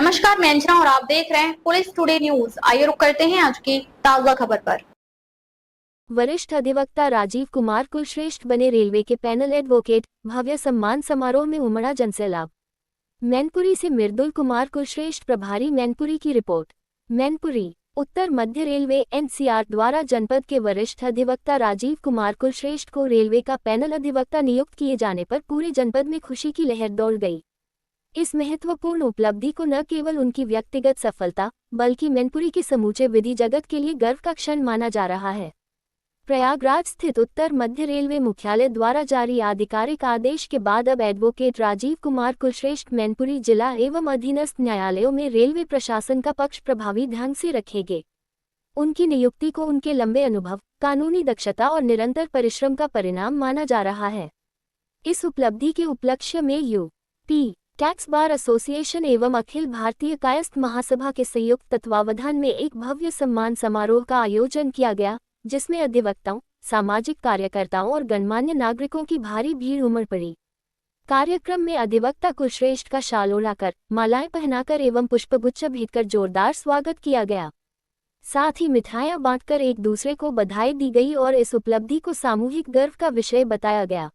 नमस्कार, मैं अंजना और आप देख रहे हैं पुलिस टुडे न्यूज। आइए रुक करते हैं आज की ताजा खबर पर। वरिष्ठ अधिवक्ता राजीव कुमार कुलश्रेष्ठ बने रेलवे के पैनल एडवोकेट। भव्य सम्मान समारोह में उमड़ा जनसैलाब। मैनपुरी से मृदुल कुमार कुलश्रेष्ठ प्रभारी। मैनपुरी की रिपोर्ट। मैनपुरी उत्तर मध्य रेलवे एनसीआर द्वारा जनपद के वरिष्ठ अधिवक्ता राजीव कुमार कुलश्रेष्ठ को रेलवे का पैनल अधिवक्ता नियुक्त किए जाने पर पूरे जनपद में खुशी की लहर दौड़ गई। इस महत्वपूर्ण उपलब्धि को न केवल उनकी व्यक्तिगत सफलता बल्कि मैनपुरी के समूचे विधि जगत के लिए गर्व का क्षण माना जा रहा है। प्रयागराज स्थित उत्तर मध्य रेलवे मुख्यालय द्वारा जारी आधिकारिक आदेश के बाद अब एडवोकेट राजीव कुमार कुलश्रेष्ठ मैनपुरी जिला एवं अधीनस्थ न्यायालयों में रेलवे प्रशासन का पक्ष प्रभावी ढंग से रखेंगे। उनकी नियुक्ति को उनके लंबे अनुभव, कानूनी दक्षता और निरंतर परिश्रम का परिणाम माना जा रहा है। इस उपलब्धि के उपलक्ष्य में यूपी टैक्स बार एसोसिएशन एवं अखिल भारतीय कायस्थ महासभा के संयुक्त तत्वावधान में एक भव्य सम्मान समारोह का आयोजन किया गया, जिसमें अधिवक्ताओं, सामाजिक कार्यकर्ताओं और गणमान्य नागरिकों की भारी भीड़ उमड़ पड़ी। कार्यक्रम में अधिवक्ता कुलश्रेष्ठ का शाल ओढ़ाकर, मालाएं पहनाकर एवं पुष्पगुच्छ भेंटकर जोरदार स्वागत किया गया। साथ ही मिठाइयां बांटकर एक दूसरे को बधाई दी गई और इस उपलब्धि को सामूहिक गर्व का विषय बताया गया।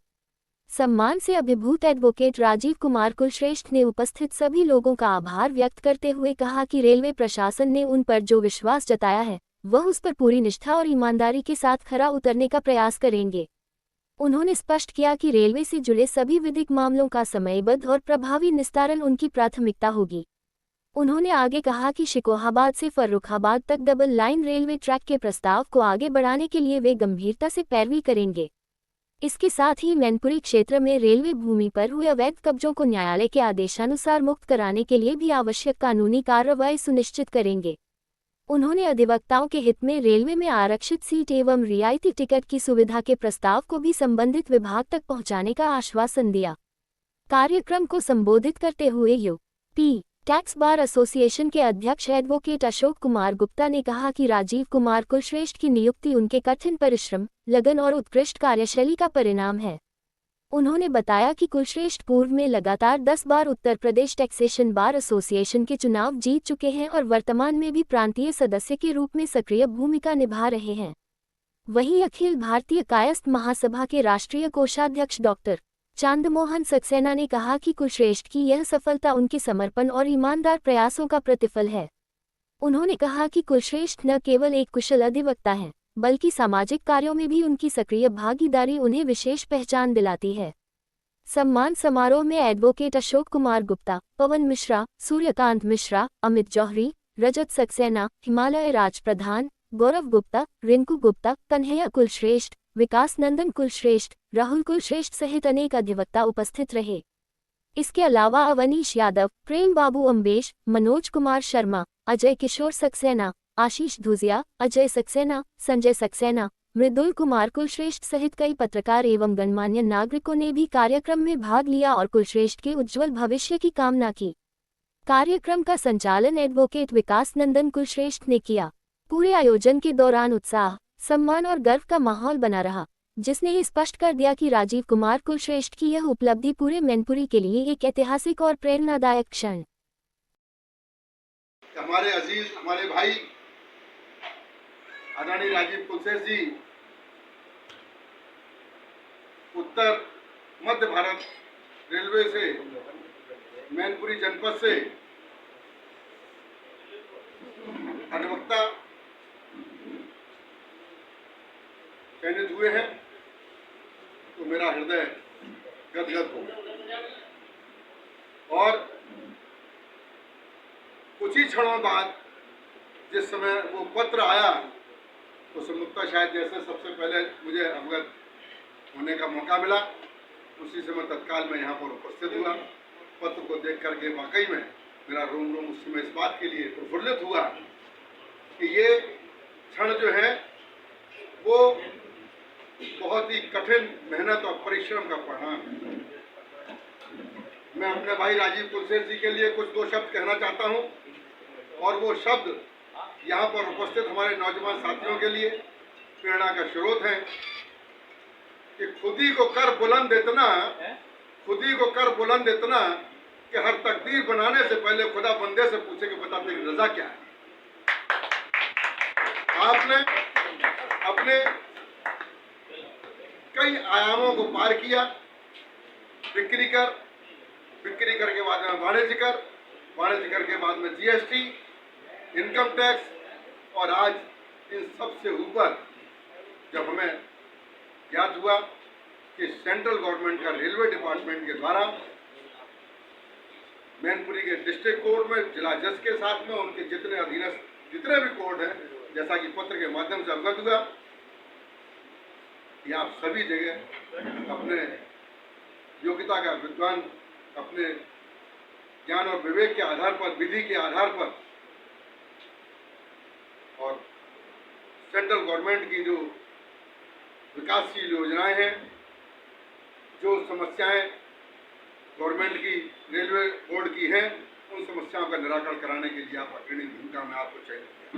सम्मान से अभिभूत एडवोकेट राजीव कुमार कुलश्रेष्ठ ने उपस्थित सभी लोगों का आभार व्यक्त करते हुए कहा कि रेलवे प्रशासन ने उन पर जो विश्वास जताया है, वह उस पर पूरी निष्ठा और ईमानदारी के साथ खरा उतरने का प्रयास करेंगे। उन्होंने स्पष्ट किया कि रेलवे से जुड़े सभी विधिक मामलों का समयबद्ध और प्रभावी निस्तारण उनकी प्राथमिकता होगी। उन्होंने आगे कहा कि शिकोहाबाद से फर्रुखाबाद तक डबल लाइन रेलवे ट्रैक के प्रस्ताव को आगे बढ़ाने के लिए वे गंभीरता से पैरवी करेंगे। इसके साथ ही मैनपुरी क्षेत्र में रेलवे भूमि पर हुए अवैध कब्जों को न्यायालय के आदेशानुसार मुक्त कराने के लिए भी आवश्यक कानूनी कार्रवाई सुनिश्चित करेंगे। उन्होंने अधिवक्ताओं के हित में रेलवे में आरक्षित सीट एवं रियायती टिकट की सुविधा के प्रस्ताव को भी संबंधित विभाग तक पहुंचाने का आश्वासन दिया। कार्यक्रम को संबोधित करते हुए यूपी टैक्स बार एसोसिएशन के अध्यक्ष एडवोकेट अशोक कुमार गुप्ता ने कहा कि राजीव कुमार कुलश्रेष्ठ की नियुक्ति उनके कठिन परिश्रम, लगन और उत्कृष्ट कार्यशैली का परिणाम है। उन्होंने बताया कि कुलश्रेष्ठ पूर्व में लगातार 10 बार Uttar Pradesh taxation bar association के चुनाव जीत चुके हैं और वर्तमान में भी प्रांतीय सदस्य के रूप में सक्रिय भूमिका निभा रहे हैं। वहीं अखिल भारतीय कायस्थ महासभा के राष्ट्रीय कोषाध्यक्ष डॉक्टर चांदमोहन सक्सेना ने कहा कि कुलश्रेष्ठ की यह सफलता उनके समर्पण और ईमानदार प्रयासों का प्रतिफल है। उन्होंने कहा कि कुलश्रेष्ठ न केवल एक कुशल अधिवक्ता हैं, बल्कि सामाजिक कार्यों में भी उनकी सक्रिय भागीदारी उन्हें विशेष पहचान दिलाती है। सम्मान समारोह में एडवोकेट अशोक कुमार गुप्ता, पवन मिश्रा, सूर्यकांत मिश्रा, अमित जौहरी, रजत सक्सेना, हिमालय राज प्रधान, गौरव गुप्ता, रिंकू गुप्ता, कन्हैया कुलश्रेष्ठ, विकास नंदन कुलश्रेष्ठ, राहुल कुलश्रेष्ठ सहित अनेक अधिवक्ता उपस्थित रहे। इसके अलावा अवनीश यादव, प्रेम बाबू अम्बेश, मनोज कुमार शर्मा, अजय किशोर सक्सेना, आशीष धुजिया, अजय सक्सेना, संजय सक्सेना, मृदुल कुमार कुलश्रेष्ठ सहित कई पत्रकार एवं गणमान्य नागरिकों ने भी कार्यक्रम में भाग लिया और कुलश्रेष्ठ के उज्जवल भविष्य की कामना की। कार्यक्रम का संचालन एडवोकेट विकास नंदन कुलश्रेष्ठ ने किया। पूरे आयोजन के दौरान उत्साह, सम्मान और गर्व का माहौल बना रहा, जिसने ये स्पष्ट कर दिया कि राजीव कुमार कुलश्रेष्ठ की यह उपलब्धि पूरे मैनपुरी के लिए एक ऐतिहासिक और प्रेरणादायक क्षण। हमारे अजीज, हमारे भाई आदरणीय राजीव कुलश्रेष्ठ जी उत्तर मध्य भारत रेलवे से मैनपुरी जनपद से अधिवक्ता चयनित हुए हैं, तो मेरा हृदय गदगद हो गया। और कुछ ही क्षणों बाद जिस समय वो पत्र आया, तो संयुक्ता शायद जैसे सबसे पहले मुझे अवगत होने का मौका मिला, उसी समय तत्काल मैं यहाँ पर उपस्थित हुआ। पत्र को देख करके वाकई में मेरा रोम रोम उस समय इस बात के लिए प्रफुल्लित हुआ कि ये क्षण जो है वो बहुत ही कठिन मेहनत और परिश्रम का परिणाम है। मैं अपने भाई राजीव कुलश्रेष्ठ जी के लिए कुछ दो शब्द कहना चाहता हूं, और वो शब्द यहाँ पर उपस्थित हमारे नौजवान साथियों के लिए प्रेरणा का स्रोत है कि खुद ही को कर बुलंद इतना कि हर तकदीर बनाने से पहले खुदा बंदे से पूछे कि बता तेरी रजा क्या है। आपने अपने कई आयामों को पार किया। बिक्री कर के बाद में वाणिज्य कर के बाद में जीएसटी, इनकम टैक्स, और आज इन सब से ऊपर जब हमें ज्ञात हुआ कि सेंट्रल गवर्नमेंट का रेलवे डिपार्टमेंट के द्वारा मैनपुरी के डिस्ट्रिक्ट कोर्ट में जिला जज के साथ में उनके जितने अधीनस्थ जितने भी कोर्ट हैं, जैसा कि पत्र के माध्यम से अवगत हुआ, कि आप सभी जगह अपने योग्यता का विद्वान अपने ज्ञान और विवेक के आधार पर, विधि के आधार पर, और सेंट्रल गवर्नमेंट की जो विकासशील योजनाएं हैं, जो समस्याएं गवर्नमेंट की रेलवे बोर्ड की हैं, उन समस्याओं का निराकरण कराने के लिए आप अग्रणी भूमिका में आपको चयनित किया।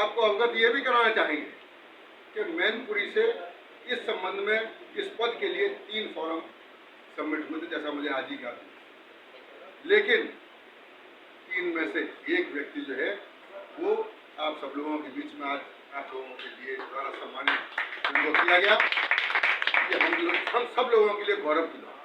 आपको अवगत ये भी कराना चाहेंगे कि मैनपुरी से इस संबंध में इस पद के लिए 3 फॉर्म सबमिट हुए थे, जैसा मुझे आज ही कहा, लेकिन 3 में से एक व्यक्ति जो है वो आप सब लोगों के बीच में आज आप लोगों के लिए द्वारा सम्मानित किया गया। ये हम सब लोगों के लिए गौरव की बात।